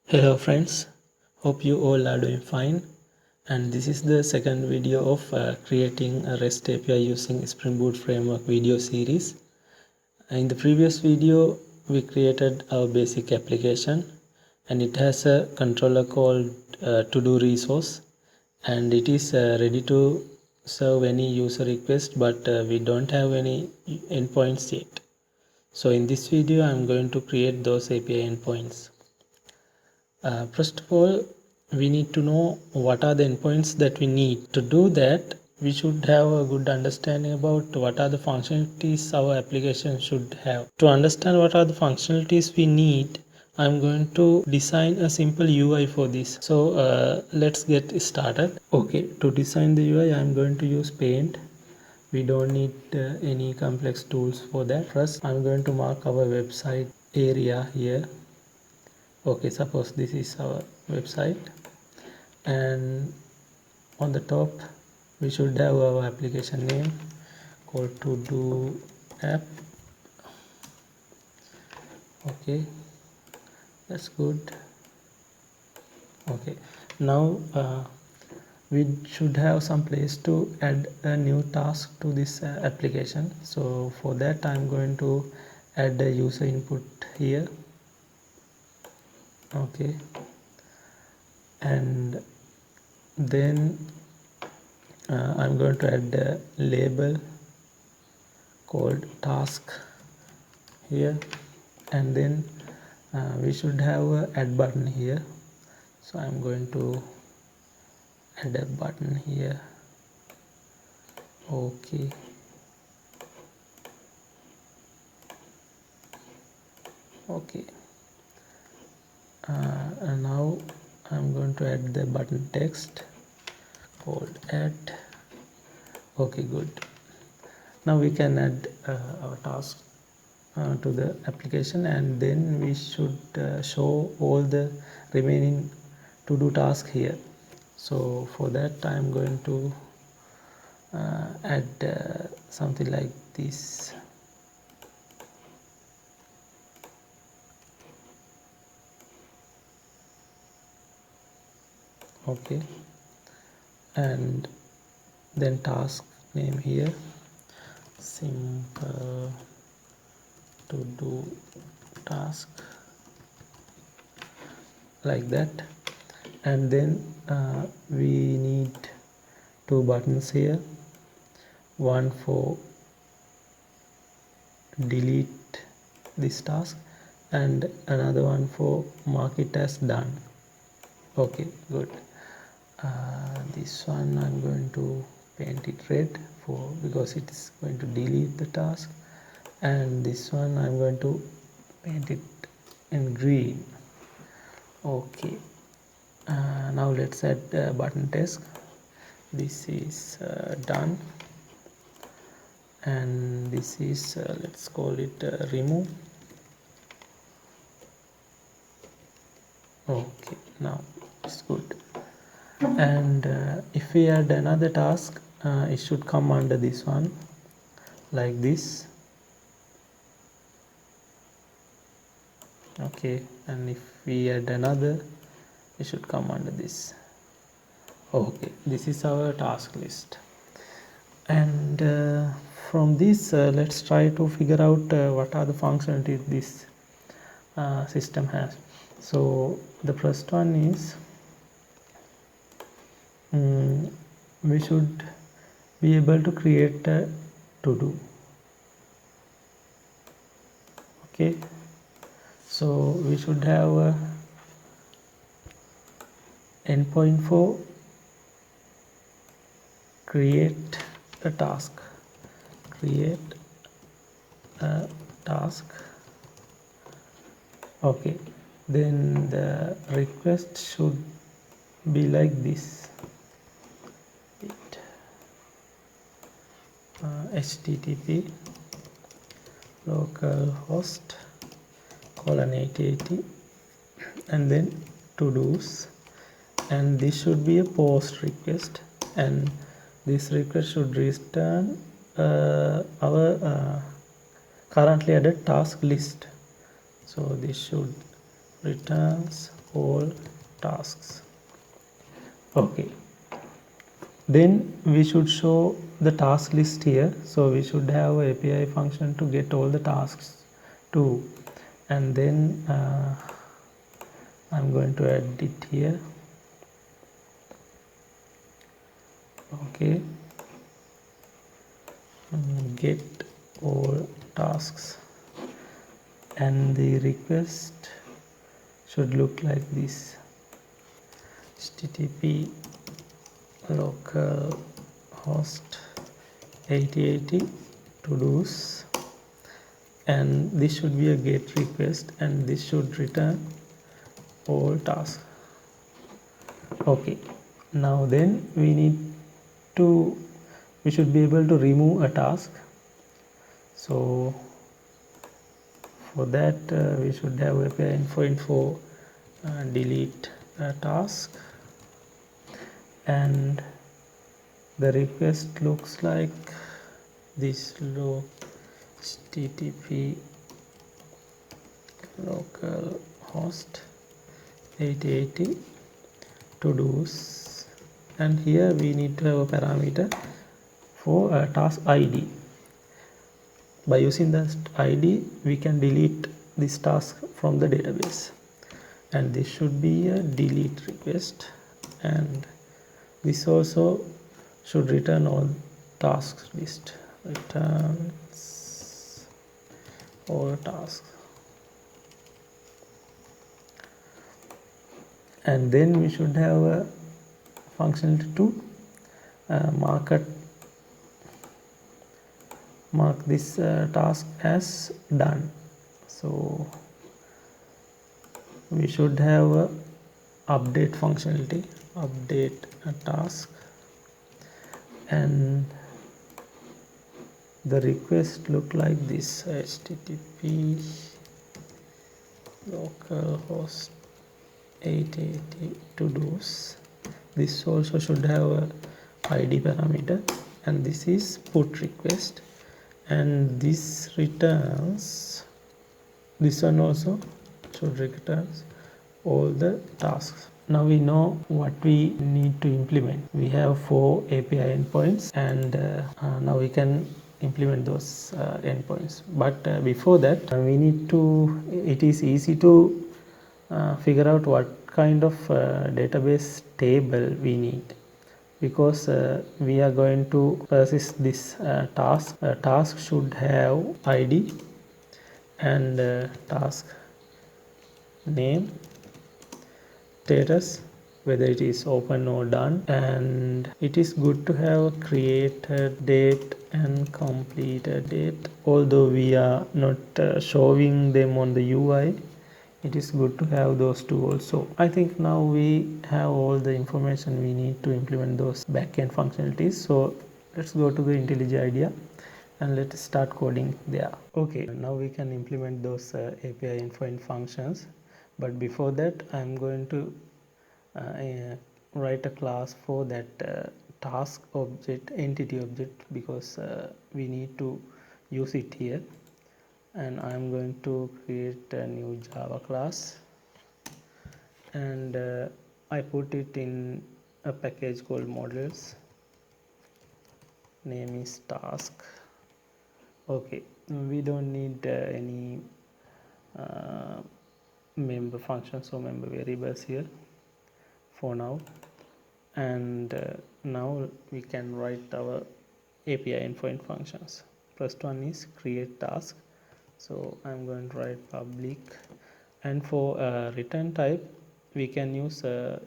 Hello friends, hope you all are doing fine, and this is the second video of creating a REST API using Spring Boot Framework video series. In the previous video we created our basic application and it has a controller called to-do resource, and it is ready to serve any user request, but we don't have any endpoints yet. So in this video I am going to create those API endpoints. First of all, we need to know what are the endpoints that we need. To do that, we should have a good understanding about what are the functionalities our application should have. To understand what are the functionalities we need, I'm going to design a simple UI for this. So let's get started. Okay, to design the UI, I'm going to use Paint. We don't need any complex tools for that. First, I'm going to mark our website area here. Okay, suppose this is our website, and on the top we should have our application name called to do app. Okay, that's good. Okay, now we should have some place to add a new task to this application. So for that I'm going to add a user input here. Okay, and then I'm going to add a label called task here, and then we should have a add button here. So I'm going to add a button here. Okay, okay, and now I'm going to add the button text called add. Okay, good. Now we can add our task to the application, and then we should show all the remaining to do task here. So for that I'm going to add something like this. Okay, and then task name here, simple to do task, like that. And then we need two buttons here, one for delete this task and another one for mark it as done. Okay, good. This one I'm going to paint it red for because it is going to delete the task, and this one I'm going to paint it in green. Okay, now let's add button text. This is done, and this is let's call it remove. Okay, now it's good. And if we add another task, it should come under this one like this. Okay, and if we add another, it should come under this. Okay, this is our task list, and from this let's try to figure out what are the functionalities this system has. So the first one is we should be able to create a to do. Okay, so we should have a endpoint for create a task. Create a task. Okay, then the request should be like this. HTTP localhost :8080 and then to do's, and this should be a post request, and this request should return our currently added task list. So this should returns all tasks. Okay, then we should show the task list here. So we should have a API function to get all the tasks too, and then I'm going to add it here. Okay, get all tasks, and the request should look like this: http localhost 8080 to-dos, and this should be a get request, and this should return all tasks. Okay, now then we should be able to remove a task. So for that we should have API info delete a task, and the request looks like this: http localhost 8080 to-dos, and here we need to have a parameter for a task ID. By using the ID we can delete this task from the database, and this should be a delete request, and this also should return all tasks list, returns all tasks. And then we should have a functionality to mark this task as done. So we should have a update functionality, update a task, and the request look like this: http localhost 8080 to-dos. This also should have a ID parameter, and this is put request, and this returns, this one also should returns all the tasks. Now we know what we need to implement. We have 4 API endpoints, and now we can implement those endpoints. But before that we need to, it is easy to figure out what kind of database table we need, because we are going to persist this task. Task should have ID and task name, status, whether it is open or done, and it is good to have created date and completed date. Although we are not showing them on the UI, it is good to have those two also. I think now we have all the information we need to implement those backend functionalities. So let's go to the IntelliJ IDEA and let's start coding there. Okay, now we can implement those API endpoint functions, but before that I'm going to write a class for that task object, entity object, because we need to use it here. And I'm going to create a new Java class, and I put it in a package called models. Name is task. Okay, we don't need any member functions or member variables here for now. And now we can write our API endpoint functions. First one is create task. So I'm going to write public, and for return type we can use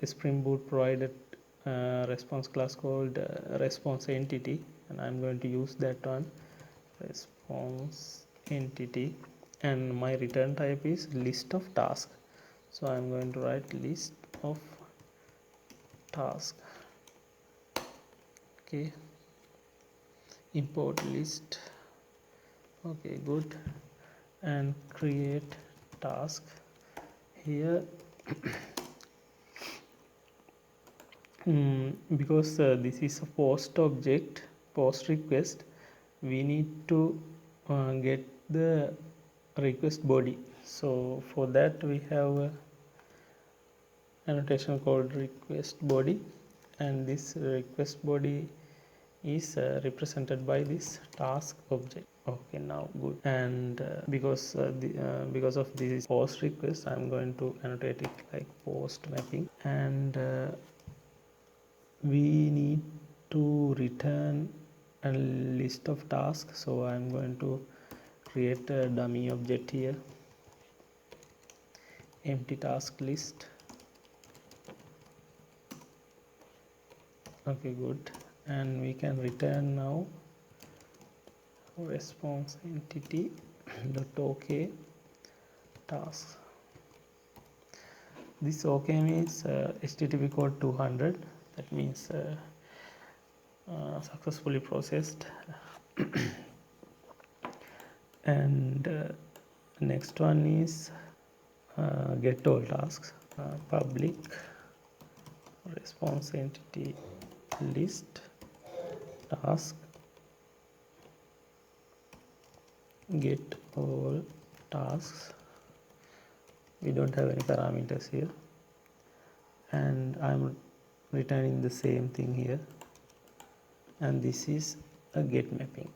Spring Boot provided response class called response entity, and I'm going to use that one, response entity, and my return type is list of task. So I'm going to write list of task. Okay, import list. Okay, good. And create task. Here because this is a post object, post request, we need to get the request body. So for that we have annotation called request body, and this request body is represented by this task object. Okay, now good. And because of this post request, I'm going to annotate it like post mapping, and we need to return a list of tasks, so I'm going to create a dummy object here, empty task list. Okay, good. And we can return now response entity dot OK tasks. This OK means HTTP code 200, that means successfully processed. And next one is get all tasks, public response entity list task get all tasks. We don't have any parameters here, and I'm returning the same thing here, and this is a get mapping.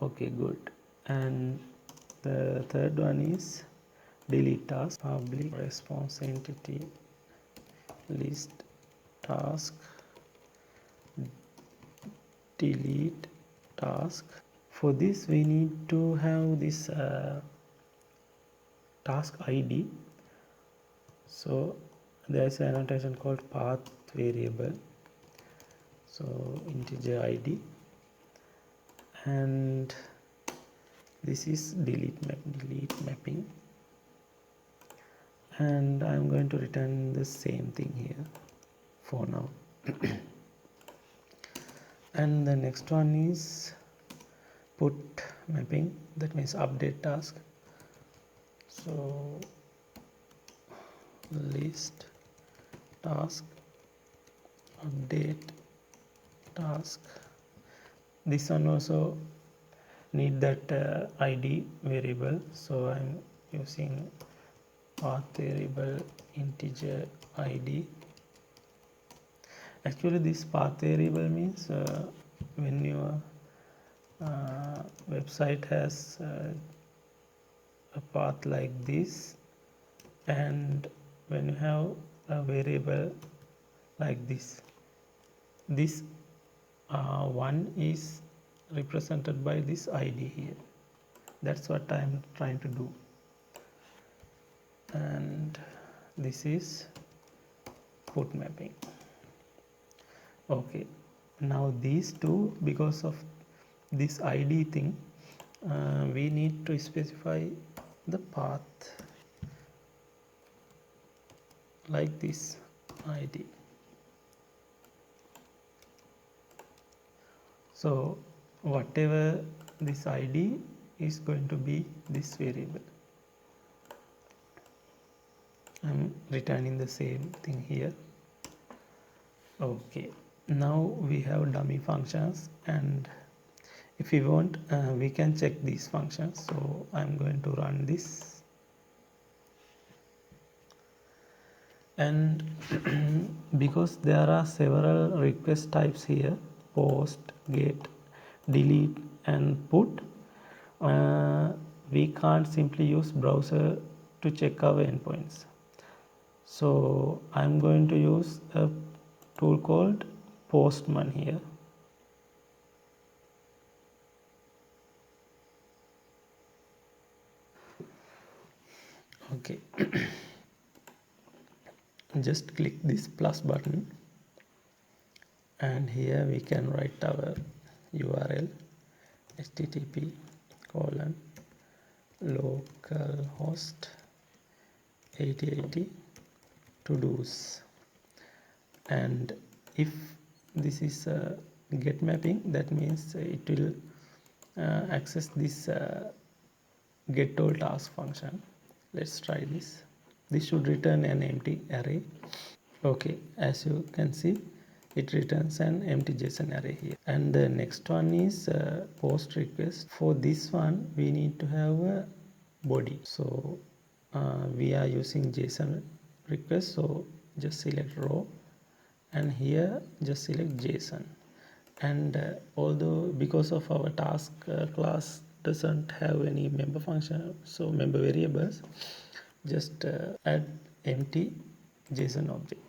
Okay, good. And the third one is delete task, public response entity list task delete task. For this we need to have this task ID. So there's an annotation called path variable, so integer ID, and this is delete mapping, and I'm going to return the same thing here for now. And the next one is put mapping, that means update task. So list task update task. This one also need that ID variable, so I'm using path variable integer ID. Actually this path variable means when your website has a path like this, and when you have a variable like this one is represented by this ID here. That's what I'm trying to do. And this is put mapping. Okay, now these two, because of this ID thing, we need to specify the path like this ID. So whatever this ID is going to be this variable. I'm returning the same thing here. Okay, now we have dummy functions, and if we want we can check these functions. So I'm going to run this, and because there are several request types here, post, get, delete and put, we can't simply use browser to check our endpoints. So I'm going to use a tool called Postman here. Okay. Just click this plus button, and here we can write our URL http colon localhost 8080 to do's, and if this is a get mapping, that means it will access this get all task function. Let's try this. This should return an empty array. Okay, as you can see, it returns an empty JSON array here. And the next one is post request. For this one we need to have a body, so we are using JSON request, so just select row, and here just select JSON. And although because of our task class doesn't have any member function, so member variables, just add empty JSON object.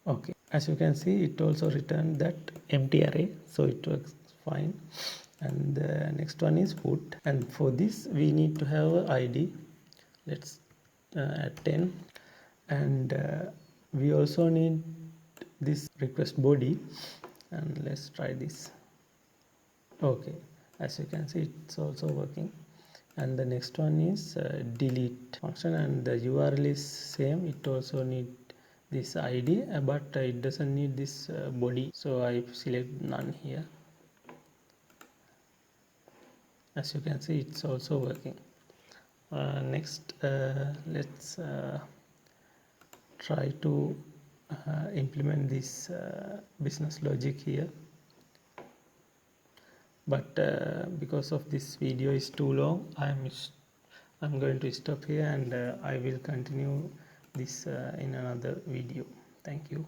Okay, as you can see, it also returned that empty array, so it works fine. And the next one is put, and for this we need to have a ID. Let's add 10, and we also need this request body, and let's try this. Okay, as you can see, it's also working. And the next one is delete function, and the URL is same. It also need this ID, but it doesn't need this body, so I select none here. As you can see, it's also working. Next, let's try to implement this business logic here, but because of this video is too long, I'm going to stop here, and I will continue this in another video. Thank you.